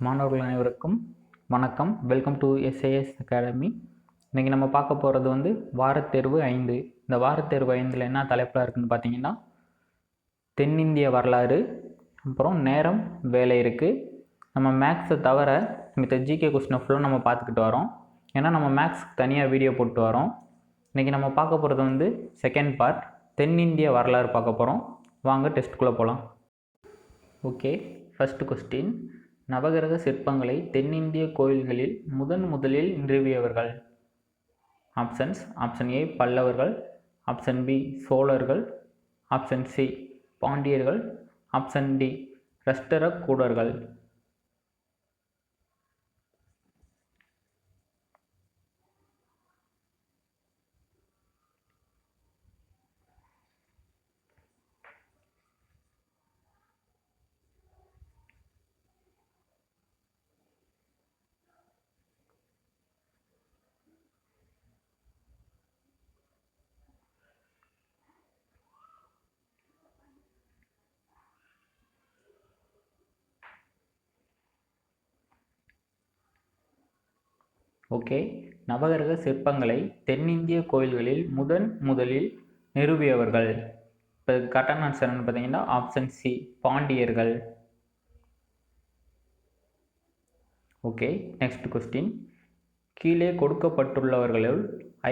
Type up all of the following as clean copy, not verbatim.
மாணவர்கள் அனைவருக்கும் வணக்கம். Welcome to SAS academy. இன்றைக்கி நம்ம பார்க்க போகிறது வாரத்தேர்வு 5. இந்த வாரத்தேர்வு 5ல் என்ன தலைப்பில் இருக்குதுன்னு பார்த்தீங்கன்னா, தென்னிந்திய வரலாறு, அப்புறம் நேரம், வேலை இருக்குது. நம்ம மேக்ஸை தவிர மித்த ஜிகே கொஸ்டினை ஃபுல்லாக நம்ம பார்த்துக்கிட்டு வரோம். ஏன்னா நம்ம மேக்ஸுக்கு தனியாக வீடியோ போட்டு வரோம். இன்றைக்கி நம்ம பார்க்க போகிறது செகண்ட் பார்ட், தென்னிந்திய வரலாறு பார்க்க போகிறோம். வாங்க டெஸ்ட்டுக்குள்ளே போகலாம். ஓகே, ஃபஸ்ட்டு கொஸ்டின், நவகிரக சிற்பங்களை தென்னிந்திய கோயில்களில் முதலில் நிறுவியவர்கள்? ஆப்ஷன்ஸ்: ஆப்ஷன் ஏ பல்லவர்கள், ஆப்ஷன் பி சோழர்கள், ஆப்ஷன் சி பாண்டியர்கள், ஆப்ஷன் டி ராஷ்டிரகூடர்கள். ஓகே, நவகிரக சிற்பங்களை தென்னிந்திய கோயில்களில் முதலில் நிறுவியவர்கள். இப்போ கரெக்டான ஆன்சர் பார்த்தீங்கன்னா ஆப்ஷன் சி பாண்டியர்கள். ஓகே, நெக்ஸ்ட் கொஸ்டின், கீழே கொடுக்கப்பட்டுள்ளவர்களுள்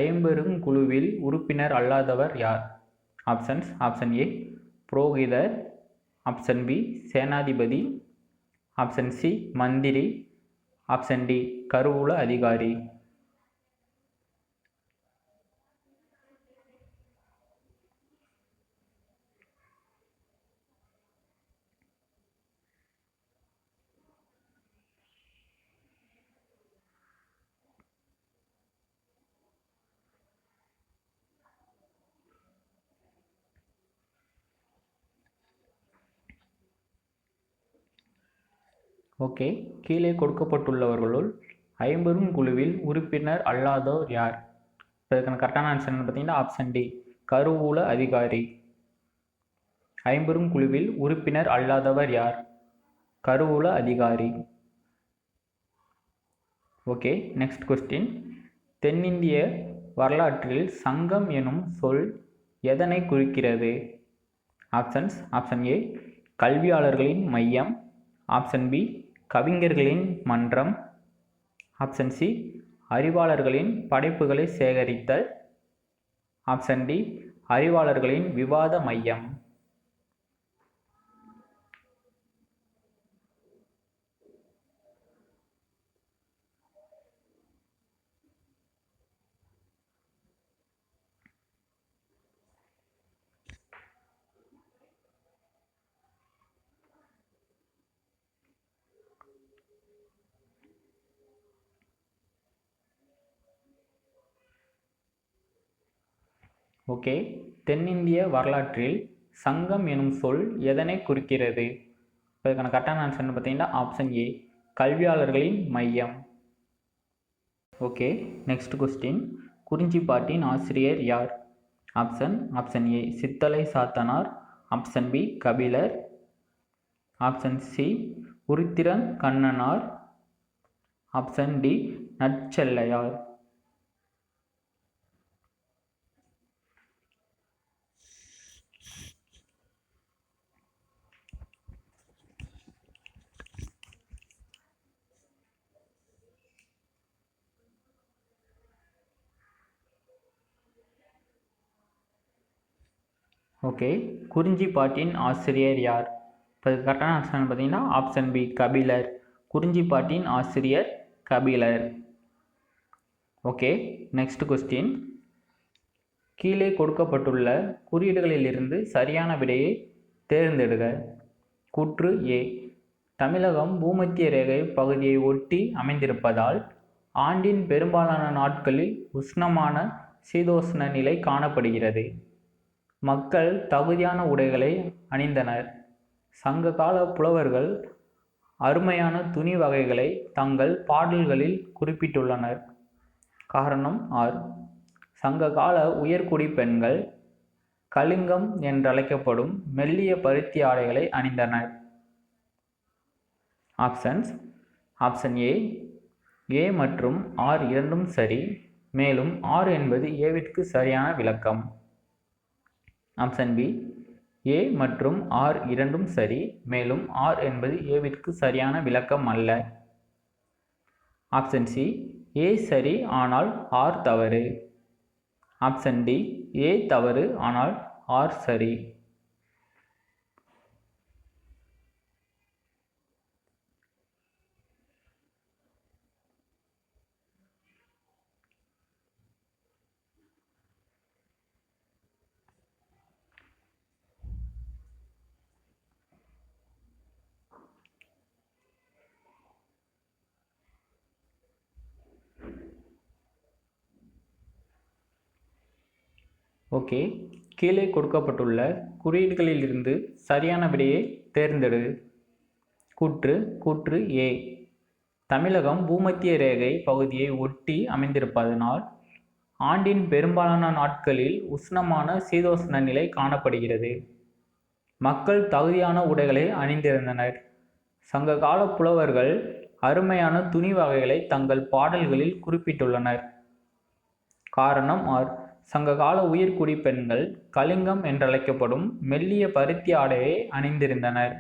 ஐம்பெருங்குழுவில் உறுப்பினர் அல்லாதவர் யார்? ஆப்ஷன்ஸ்: ஆப்ஷன் ஏ புரோகிதர், ஆப்ஷன் பி சேனாதிபதி, ஆப்ஷன் சி மந்திரி, ஆப்ஷன் டி கருவூல அதிகாரி. ஓகே, கீழே கொடுக்கப்பட்டுள்ளவர்களுள் ஐம்பெருங்குழுவில் உறுப்பினர் அல்லாதோர் யார்? இதுக்கான கரெக்டான ஆன்சர் பார்த்தீங்கன்னா ஆப்ஷன் டி கருவூல அதிகாரி. ஐம்பெருங்குழுவில் உறுப்பினர் அல்லாதவர் யார்? கருவூல அதிகாரி. ஓகே, நெக்ஸ்ட் கொஸ்டின், தென்னிந்திய வரலாற்றில் சங்கம் எனும் சொல் எதனை குறிக்கிறது? ஆப்ஷன்ஸ்: ஆப்ஷன் ஏ கல்வியாளர்களின் மையம், ஆப்ஷன் பி கவிஞர்களின் மன்றம், ஆப்ஷன் சி அறிவாளர்களின் படைப்புகளை சேகரித்தல், ஆப்ஷன் டி அறிவாளர்களின் விவாத மையம். ஓகே, தென்னிந்திய வரலாற்றில் சங்கம் எனும் சொல் எதனை குறிக்கிறது? இதுக்கான கரெக்டான ஆன்சர் பார்த்தீங்கன்னா ஆப்ஷன் ஏ கல்வியாளர்களின் மையம். ஓகே, நெக்ஸ்ட் கொஸ்டின், குறிஞ்சிப்பாட்டின் ஆசிரியர் யார்? Option A Sithalai Sathanar, option B Kapilar, option C Uruthiran Kannanar, option D Narchellaiyar. Okay, குறிஞ்சிப்பாட்டின் ஆசிரியர் யார்? இப்போ கரெக்டான ஆன்சர் பார்த்தீங்கன்னா ஆப்ஷன் பி கபிலர். குறிஞ்சிப்பாட்டின் ஆசிரியர் கபிலர். ஓகே, நெக்ஸ்ட் கொஸ்டின், கீழே கொடுக்கப்பட்டுள்ள குறியீடுகளிலிருந்து சரியான விடையை தேர்ந்தெடுக. கூற்று ஏ, தமிழகம் பூமத்திய ரேகை பகுதியை ஒட்டி அமைந்திருப்பதால் ஆண்டின் பெரும்பாலான நாட்களில் உஷ்ணமான சீதோஷ்ண நிலை காணப்படுகிறது. மக்கள் தகுதியான உடைகளை அணிந்தனர். சங்ககால புலவர்கள் அருமையான துணி வகைகளை தங்கள் பாடல்களில் குறிப்பிட்டுள்ளனர். காரணம் ஆர், சங்ககால உயர்குடி பெண்கள் கலிங்கம் என்றழைக்கப்படும் மெல்லிய பருத்தி ஆடைகளை அணிந்தனர். ஆப்ஷன்ஸ்: ஆப்ஷன் ஏ, ஏ மற்றும் ஆர் இரண்டும் சரி, மேலும் ஆர் என்பது ஏவிற்கு சரியான விளக்கம். ஆப்ஷன் பி, ஏ மற்றும் ஆர் இரண்டும் சரி, மேலும் ஆர் என்பது ஏவிற்கு சரியான விளக்கம் அல்ல. ஆப்ஷன் சி, ஏ சரி ஆனால் ஆர் தவறு. ஆப்ஷன் டி, ஏ தவறு ஆனால் ஆர் சரி. ஓகே, கீழே கொடுக்கப்பட்டுள்ள குறியீடுகளிலிருந்து சரியான விடையை தேர்ந்தெடு. கூற்று ஏ, தமிழகம் பூமத்திய ரேகை பகுதியை ஒட்டி அமைந்திருப்பதனால் ஆண்டின் பெரும்பாலான நாட்களில் உஷ்ணமான சீதோஷ்ண நிலை காணப்படுகிறது. மக்கள் தகுதியான உடைகளை அணிந்திருந்தனர். சங்ககால புலவர்கள் அருமையான துணி வகைகளை தங்கள் பாடல்களில் குறிப்பிட்டுள்ளனர். காரணம் ஆர், சங்ககால உயர்குடி பெண்கள் கலிங்கம் என்றழைக்கப்படும் மெல்லிய பருத்தி ஆடையை அணிந்திருந்தனர்.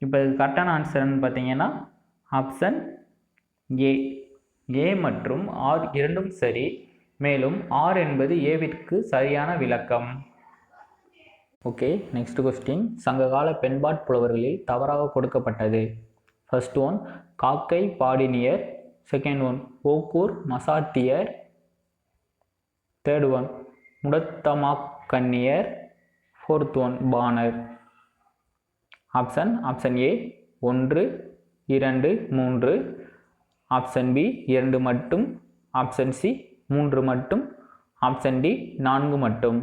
இப்போ கரெக்டான ஆன்சர்னு பார்த்தீங்கன்னா ஆப்ஷன் ஏ, ஏ மற்றும் ஆர் இரண்டும் சரி, மேலும் ஆர் என்பது ஏவிற்கு சரியான விளக்கம். Okay, next question. சங்ககால பெண்பாட் புலவர்களில் தவறாக கொடுக்கப்பட்டது. First one Kakkai Padiniyar, second one Okkur Masathiyar, third one Mudathamakanniyar, fourth one பாணர். ஆப்ஷன் ஏ 1, 2, 3, ஆப்ஷன் பி 2 மட்டும், ஆப்ஷன் சி 3 மட்டும், ஆப்ஷன் டி 4 மட்டும்.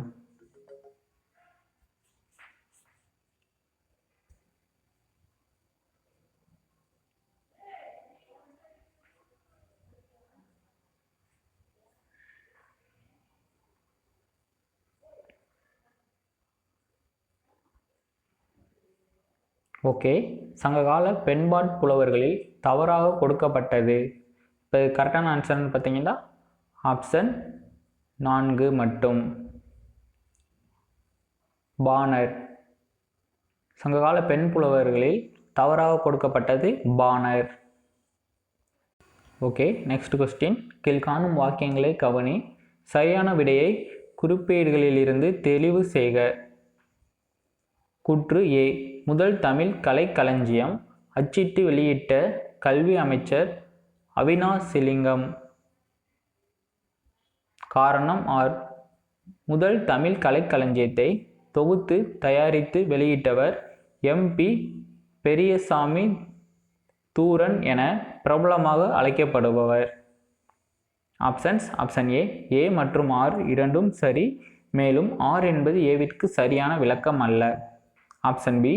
ஓகே, சங்ககால பெண்பாட் புலவர்களில் தவறாக கொடுக்கப்பட்டது. இப்போ கரெக்டான ஆன்சர்னு பார்த்தீங்கன்னா ஆப்ஷன் 4 மட்டும், பாணர். சங்ககால பெண் புலவர்களில் தவறாக கொடுக்கப்பட்டது பாணர். Okay, next question. கீழ்காணும் வாக்கியங்களை கவனி, சரியான விடையை குறிப்பேடுகளிலிருந்து தெளிவு செய்க. கூற்று ஏ, முதல் தமிழ் கலைக்களஞ்சியம் அச்சிட்டு வெளியிட்ட கல்வி அமைச்சர் அவினாசிலிங்கம். காரணம் ஆர், முதல் தமிழ் கலைக்களஞ்சியத்தை தொகுத்து தயாரித்து வெளியிட்டவர் எம்.பி. பெரியசாமி தூரன் என பிரபலமாக அழைக்கப்படுபவர். ஆப்ஷன் ஏ, ஏ மற்றும் ஆர் இரண்டும் சரி, மேலும் ஆர் என்பது ஏவிற்கு சரியான விளக்கம் அல்ல. ஆப்ஷன் பி,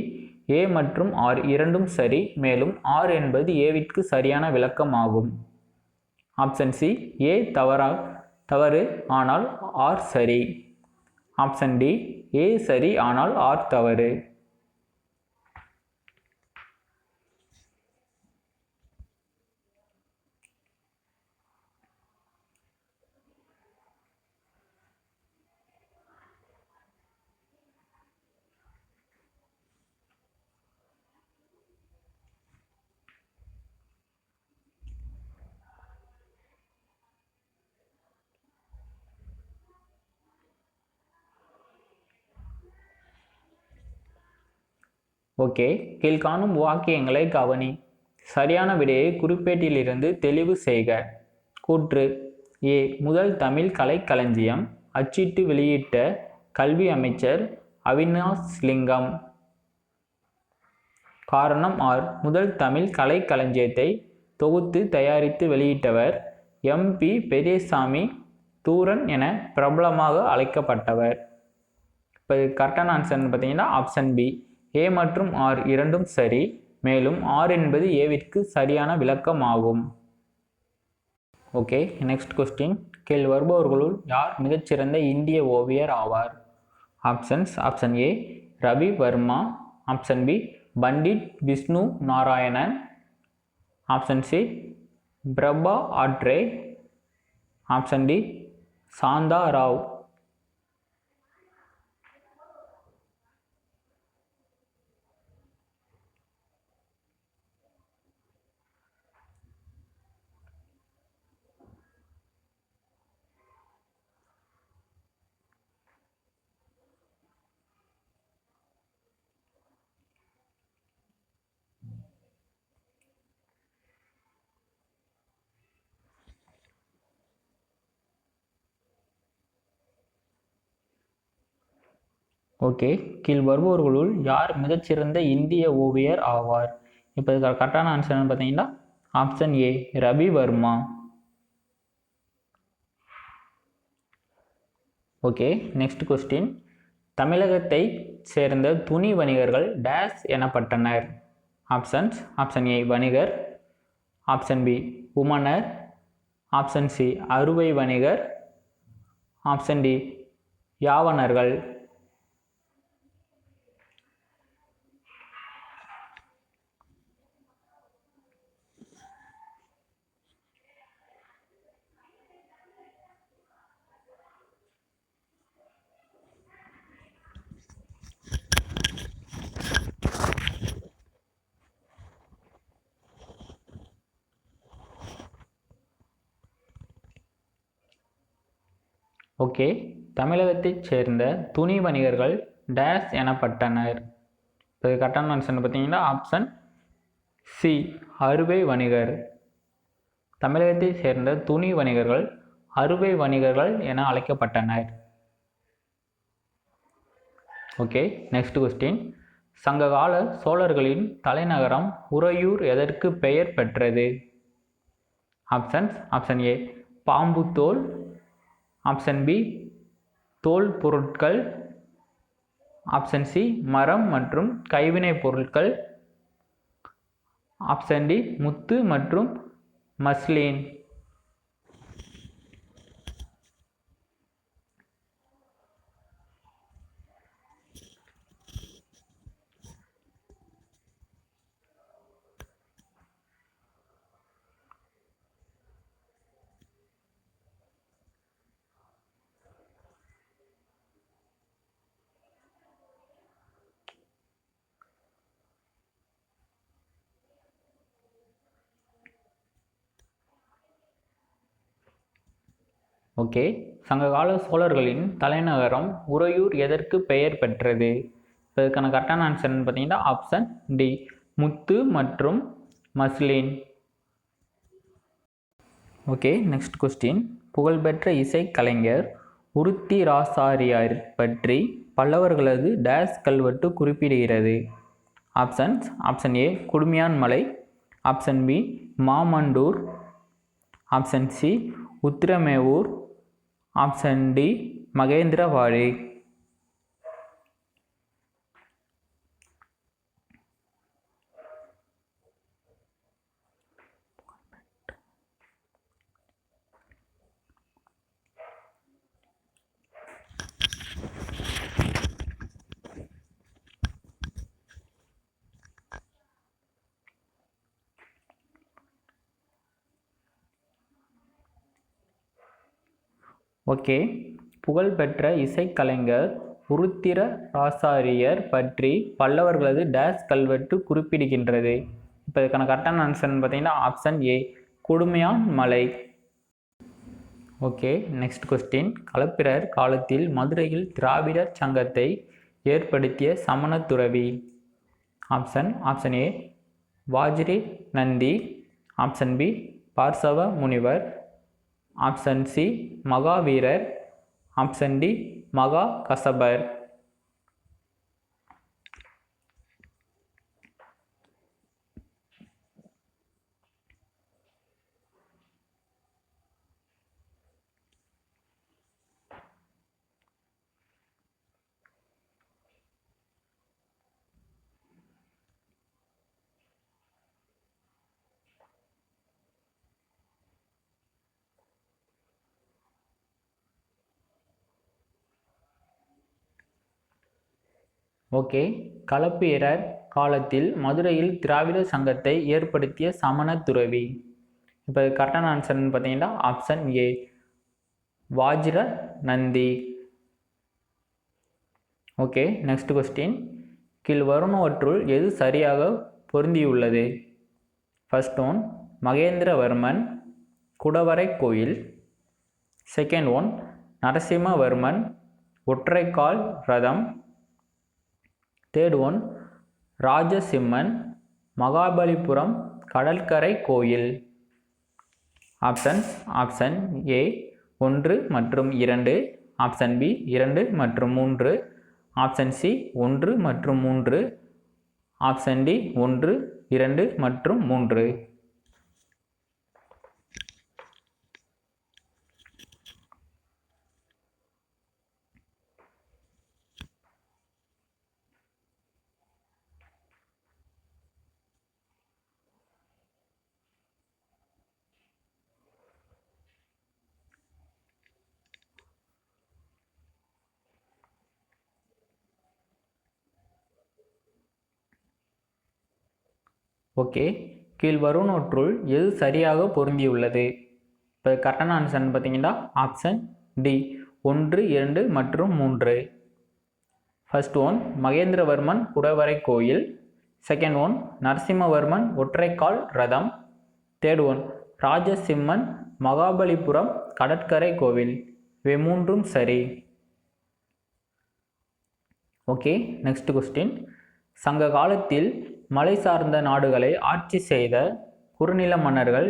ஏ மற்றும் ஆர் இரண்டும் சரி, மேலும் ஆர் என்பது ஏவிற்கு சரியான விளக்கம் ஆகும். ஆப்ஷன் சி, ஏ தவறு ஆனால் ஆர் சரி. ஆப்ஷன் டி, ஏ சரி ஆனால் ஆர் தவறு. ஓகே, கீழ்காணும் வாக்கியங்களை கவனி, சரியான விடையை குறிப்பேட்டிலிருந்து தெளிவு செய்க. கூற்று ஏ, முதல் தமிழ் கலைக்களஞ்சியம் அச்சிட்டு வெளியிட்ட கல்வி அமைச்சர் அவினாசிலிங்கம். காரணம் ஆர், முதல் தமிழ் கலைக்களஞ்சியத்தை தொகுத்து தயாரித்து வெளியிட்டவர் எம்.பி. பெரியசாமி தூரன் என பிரபலமாக அழைக்கப்பட்டவர். இப்போ கரெக்டான ஆன்சர்னு பார்த்தீங்கன்னா ஆப்ஷன் பி, ஏ மற்றும் ஆர் இரண்டும் சரி, மேலும் ஆர் என்பது ஏவிற்கு சரியான விளக்கம் ஆகும். Okay, next question. கீழ் வருபவர்களுள் யார் மிகச்சிறந்த இந்திய ஓவியர் ஆவார்? Option A Ravi Varma, option B Pandit Vishnu Narayanan, option C Prabha Atre, option D Shanta Rao. Okay, கீழ் வருபவர்களுள் யார் மிகச்சிறந்த இந்திய ஓவியர் ஆவார்? இப்போ இதுக்கு கரெக்டான ஆன்சர் என்னன்னு பார்த்தீங்கன்னா option A Ravi Varma. Okay, next question. தமிழகத்தை சேர்ந்த துணி வணிகர்கள் டேஸ் எனப்பட்டனர்? ஆப்ஷன்ஸ்: ஆப்ஷன் ஏ வணிகர், ஆப்ஷன் பி உமனர், ஆப்ஷன் சி அறுவை வணிகர், ஆப்ஷன் டி யாவனர்கள். ஓகே, தமிழகத்தைச் சேர்ந்த துணி வணிகர்கள் டேஸ் எனப்பட்டனர்? இப்போ கரெக்டான ஆன்சர் பார்த்தீங்கன்னா ஆப்ஷன் சி அறுவை வணிகர். தமிழகத்தை சேர்ந்த துணி வணிகர்கள் அறுவை வணிகர்கள் என அழைக்கப்பட்டனர். Okay, next question. சங்ககால சோழர்களின் தலைநகரம் உறையூர் எதற்கு பெயர் பெற்றது? ஆப்ஷன்ஸ்: ஆப்ஷன் ஏ பாம்புத்தோல், ஆப்ஷன் பி தோல் பொருட்கள், ஆப்ஷன் சி மரம் மற்றும் கைவினைப் பொருட்கள், ஆப்ஷன் டி முத்து மற்றும் மஸ்லின். ஓகே, சங்ககால சோழர்களின் தலைநகரம் உறையூர் எதற்கு பெயர் பெற்றது? இதுக்கான கரெக்டான ஆன்சர் பார்த்தீங்கன்னா ஆப்ஷன் டி முத்து மற்றும் மஸ்லின். Okay, next question. புகழ்பெற்ற இசைக்கலைஞர் உருத்திராசாரியார் பற்றி பல்லவர்களது டேஸ் கல்வெட்டு குறிப்பிடுகிறது? Options: option A Kudumiyan Malai, option B Mamandur, option C Uthiramerur, option D Mahendravadi. Okay, புகழ்பெற்ற இசைக்கலைஞர் உருத்திரராசாரியர் பற்றி பல்லவர்களது டேஸ் கல்வெட்டு குறிப்பிடுகின்றது? இப்போ இதுக்கான கரெக்டான ஆன்சர் பார்த்தீங்கன்னா ஆப்ஷன் ஏ குடுமியான் மலை. Okay, next question. களப்பிரர் காலத்தில் மதுரையில் திராவிடர் சங்கத்தை ஏற்படுத்திய சமண துறவி? Option A Vajra Nandi, option B Parsva முனிவர், option C Mahaveerar, option D Maha Kasapar. Okay, களப்பிரர் காலத்தில் மதுரையில் திராவிட சங்கத்தை ஏற்படுத்திய சமண துறவி? இப்போ கரெக்டான ஆன்சர்னு பார்த்தீங்கன்னா option A Vajra Nandi. Okay, next question. கீழ் வருவனவற்றுள் எது சரியாக பொருந்தியுள்ளது? ஃபர்ஸ்ட் ஒன் மகேந்திரவர்மன் குடவரை கோயில். செகண்ட் ஒன் நரசிம்மவர்மன் ஒற்றைக்கால் ரதம். தேர்ட் ஒன் ராஜசிம்மன் மகாபலிபுரம் கடற்கரை கோயில். ஆப்ஷன்ஸ்: ஆப்ஷன் ஏ 1 மற்றும் 2, ஆப்ஷன் பி 2 மற்றும் 3, ஆப்ஷன் சி 1 மற்றும் 3, ஆப்ஷன் டி 1, 2 மற்றும் 3. ஓகே, கீழ் வருவனவற்றுள் எது சரியாக பொருந்தியுள்ளது? இப்போ கரெக்டான ஆன்சர்னு பார்த்தீங்கன்னா ஆப்ஷன் டி 1, 2 மற்றும் 3. ஃபர்ஸ்ட் ஒன் மகேந்திரவர்மன் குடவரை கோயில். செகண்ட் ஒன் நரசிம்மவர்மன் ஒற்றைக்கால் ரதம். தேர்ட் ஒன் ராஜசிம்மன் மகாபலிபுரம் கடற்கரை கோவில். இவை மூன்றும் சரி. Okay, next question. சங்க காலத்தில் மலை சார்ந்த நாடுகளை ஆட்சி செய்த குறுநில மன்னர்கள்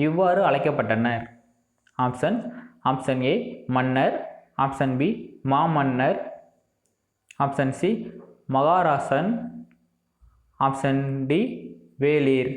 இவ்வாறு அழைக்கப்பட்டனர். ஆப்ஷன் ஏ மன்னர், ஆப்ஷன் பி மாமன்னர், ஆப்ஷன் சி மகாராசன், ஆப்ஷன் டி வேளிர்.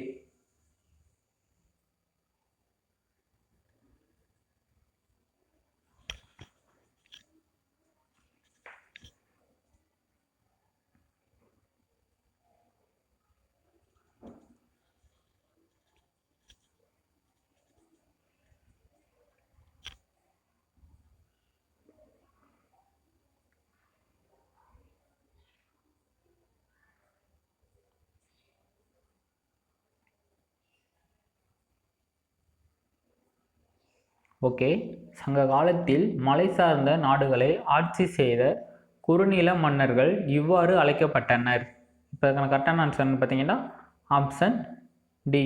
ஓகே, சங்க காலத்தில் மலை சார்ந்த நாடுகளை ஆட்சி செய்த குறுநில மன்னர்கள் இவ்வாறு அழைக்கப்பட்டனர். இப்போ கரெக்டான ஆன்சர்னு பார்த்தீங்கன்னா ஆப்ஷன் டி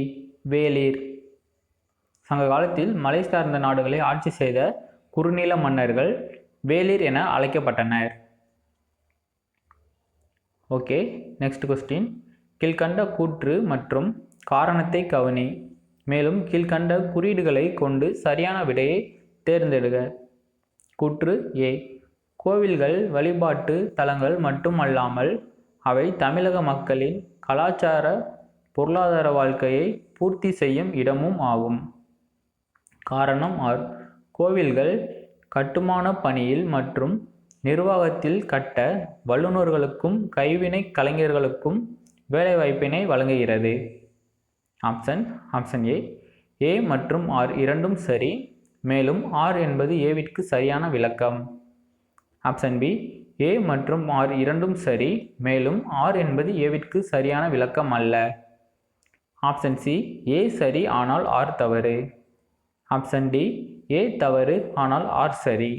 வேளிர். சங்க காலத்தில் மலை சார்ந்த நாடுகளை ஆட்சி செய்த குறுநில மன்னர்கள் வேளிர் என அழைக்கப்பட்டனர். Okay, next question. கீழ்கண்ட கூற்று மற்றும் காரணத்தை கவனி. மேலும் கீழ்கண்ட குறியீடுகளை கொண்டு சரியான விடையை தேர்ந்தெடுக. கூற்று ஏ கோவில்கள் வழிபாட்டு தலங்கள் மட்டுமல்லாமல் அவை தமிழக மக்களின் கலாச்சார பொருளாதார வாழ்க்கையை பூர்த்தி செய்யும் இடமும் ஆகும். காரணம் ஆர் கோவில்கள் கட்டுமான பணியில் மற்றும் நிர்வாகத்தில் கட்ட வல்லுநர்களுக்கும் கைவினை கலைஞர்களுக்கும் வேலைவாய்ப்பினை வழங்குகிறது. ஆப்ஷன் ஏ மற்றும் ஆர் இரண்டும் சரி, மேலும் ஆர் என்பது ஏவிற்கு சரியான விளக்கம். ஆப்ஷன் பி ஏ மற்றும் ஆர் இரண்டும் சரி, மேலும் ஆர் என்பது ஏவிற்கு சரியான விளக்கம் அல்ல. ஆப்ஷன் சி ஏ சரி ஆனால் ஆர் தவறு. ஆப்ஷன் டி ஏ தவறு ஆனால் ஆர் சரி.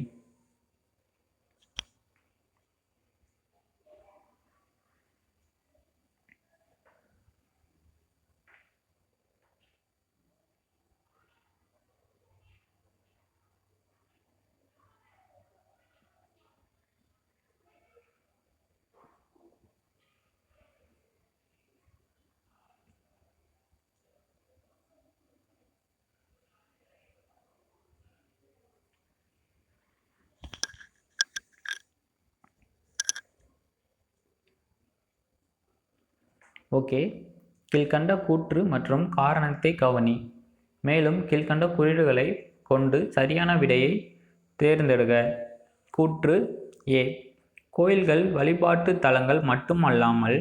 ஓகே, கீழ்கண்ட கூற்று மற்றும் காரணத்தை கவனி. மேலும் கீழ்கண்ட குறியீடுகளை கொண்டு சரியான விடையை தேர்ந்தெடுக. கூற்று ஏ கோயில்கள் வழிபாட்டு தலங்கள் மட்டுமல்லாமல்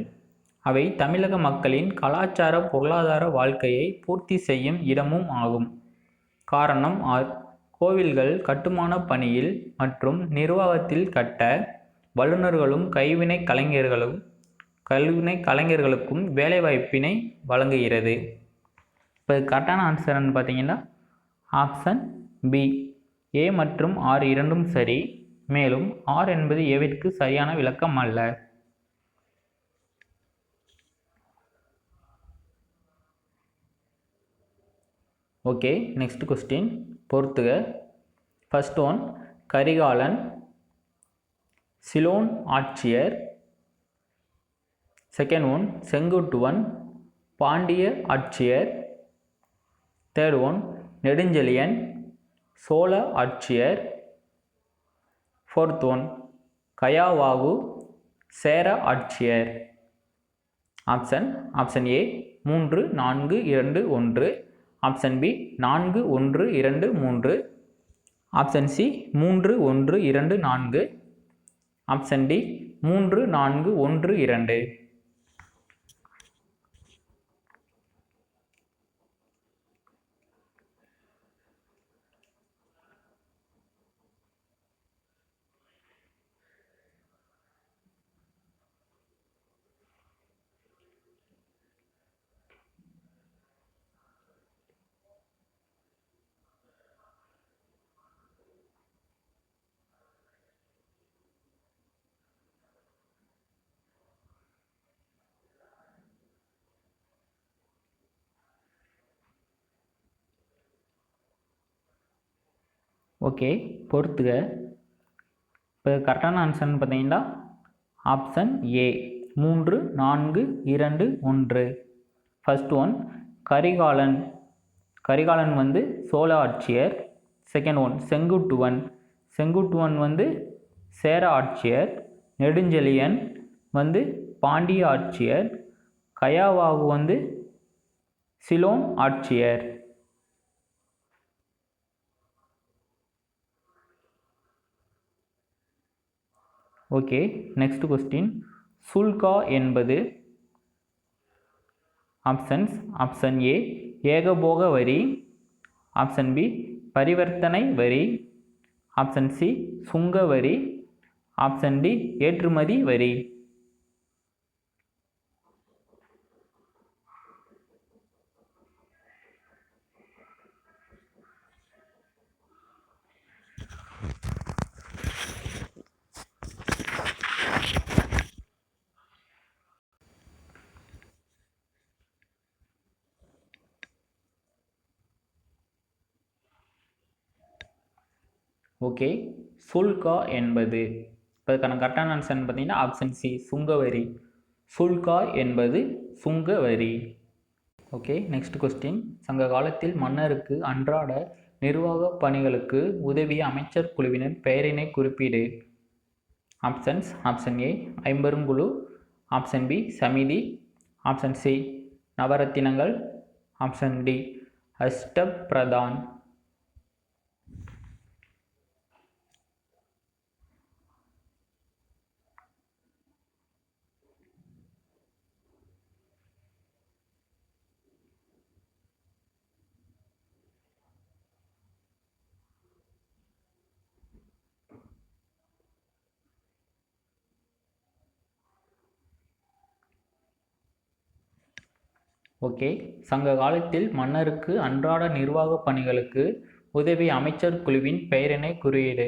அவை தமிழக மக்களின் கலாச்சார பொருளாதார வாழ்க்கையை பூர்த்தி செய்யும் இடமும் ஆகும். காரணம் ஆர் கோவில்கள் கட்டுமான பணியில் மற்றும் நிர்வாகத்தில் கட்ட வல்லுநர்களும் கைவினை கலைஞர்களும் கைவினை கலைஞர்களுக்கும் வேலைவாய்ப்பினை வழங்குகிறது. இப்போ கரெக்டான ஆன்சர்னு பார்த்தீங்கன்னா ஆப்ஷன் பி, ஏ மற்றும் ஆர் இரண்டும் சரி. மேலும் ஆர் என்பது ஏவிற்கு சரியான விளக்கம் அல்ல. ஓகே, நெக்ஸ்ட் கொஸ்டின் பொறுத்துக. ஃபர்ஸ்ட் ஒன், கரிகாலன், சிலோன் ஆட்சியர். செகண்ட் ஒன், செங்குட்டுவன், பாண்டிய ஆட்சியர். தேர்ட் ஒன், நெடுஞ்செழியன், சோழ ஆட்சியர். ஃபோர்த் ஒன், கயாவாகு, சேர ஆட்சியர். Option A 3 4 2 1. Option B 4 1 2 3. Option C 3 1 2 4. Option D 3 4 1 2. Okay, பொறுத்துக. இப்போ கரெக்டான ஆன்சர்னு பார்த்தீங்கன்னா option A 3 4 2 1. First one, Karikalan. Karikalan வந்து சோழ ஆட்சியர். Second one, Senguttuvan. செங்குட்டுவன் வந்து சேர ஆட்சியர். நெடுஞ்செழியன் வந்து பாண்டிய ஆட்சியர். கயாவாகு வந்து சிலோன் ஆட்சியர். ஓகே, நெக்ஸ்ட் கொஸ்டின், சுல்கா என்பது. ஆப்ஷன் ஏ ஏகபோக வரி. ஆப்ஷன் பி பரிவர்த்தனை வரி. ஆப்ஷன் சி சுங்க வரி. ஆப்ஷன் டி ஏற்றுமதி வரி. ஓகே, சுல்கா என்பது. இப்போ அதுக்கான கரெக்டான ஆன்சர்னு பார்த்தீங்கன்னா ஆப்ஷன் சி சுங்கவரி. சுல்கா என்பது சுங்கவரி. ஓகே, நெக்ஸ்ட் கொஸ்டின், சங்க காலத்தில் மன்னருக்கு அன்றாட நிர்வாக பணிகளுக்கு உதவிய அமைச்சர் குழுவினர் பெயரினை குறிப்பீடு. ஆப்ஷன் ஏ ஐம்பெருங்குழு. ஆப்ஷன் பி சமிதி. ஆப்ஷன் சி நவரத்தினங்கள். Option D Ashtapradhan. ஓகே, சங்க காலத்தில் மன்னருக்கு அன்றாட நிர்வாக பணிகளுக்கு உதவிய அமைச்சர் குழுவின் பெயரினை குறியீடு.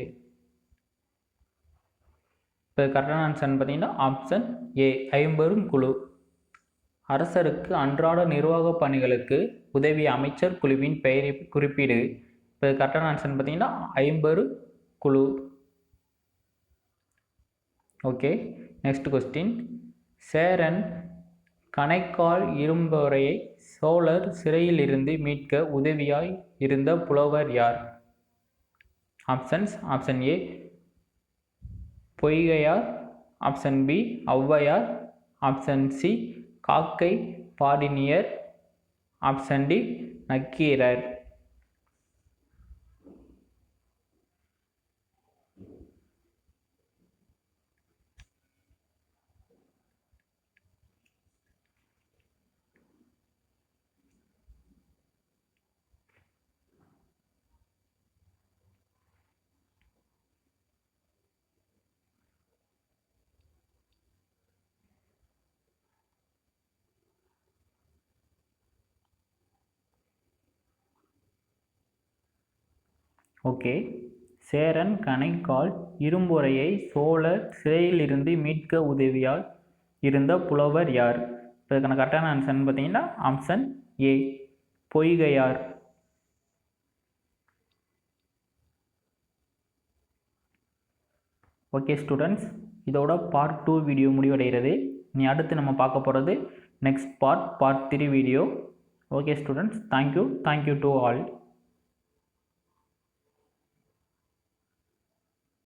இப்போ கரெக்டான ஆன்சர்னு பார்த்தீங்கன்னா ஆப்ஷன் ஏ ஐம்பெரும் குழு. அரசருக்கு அன்றாட நிர்வாக பணிகளுக்கு உதவிய அமைச்சர் குழுவின் பெயரை குறிப்பீடு. இப்போ கரெக்டான ஆன்சர்னு பார்த்தீங்கன்னா ஐம்பெரு குழு. Okay, next question, Cheran Kanaikkal இரும்பொறையை சோழர் சிறையில் இருந்து மீட்க உதவியாய் இருந்த புலவர் யார்? Option A Poigaiyar. Option B Avvaiyar. Option C Kakkai Padiniyar. Option D Nakkeerar. Okay. Cheran Kanaikkal இரும்புரையை சோழர் சிறையிலிருந்து மீட்க உதவியால் இருந்த புலவர் யார்? இப்போ இதுக்கான கரெக்டான ஆன்சர்னு பார்த்தீங்கன்னா option A, Poigaiyar. Okay students, இதோட பார்ட் 2 வீடியோ முடிவடைகிறது. நீ அடுத்து நம்ம பார்க்க போகிறது next part 3 video. Okay students, thank you to all.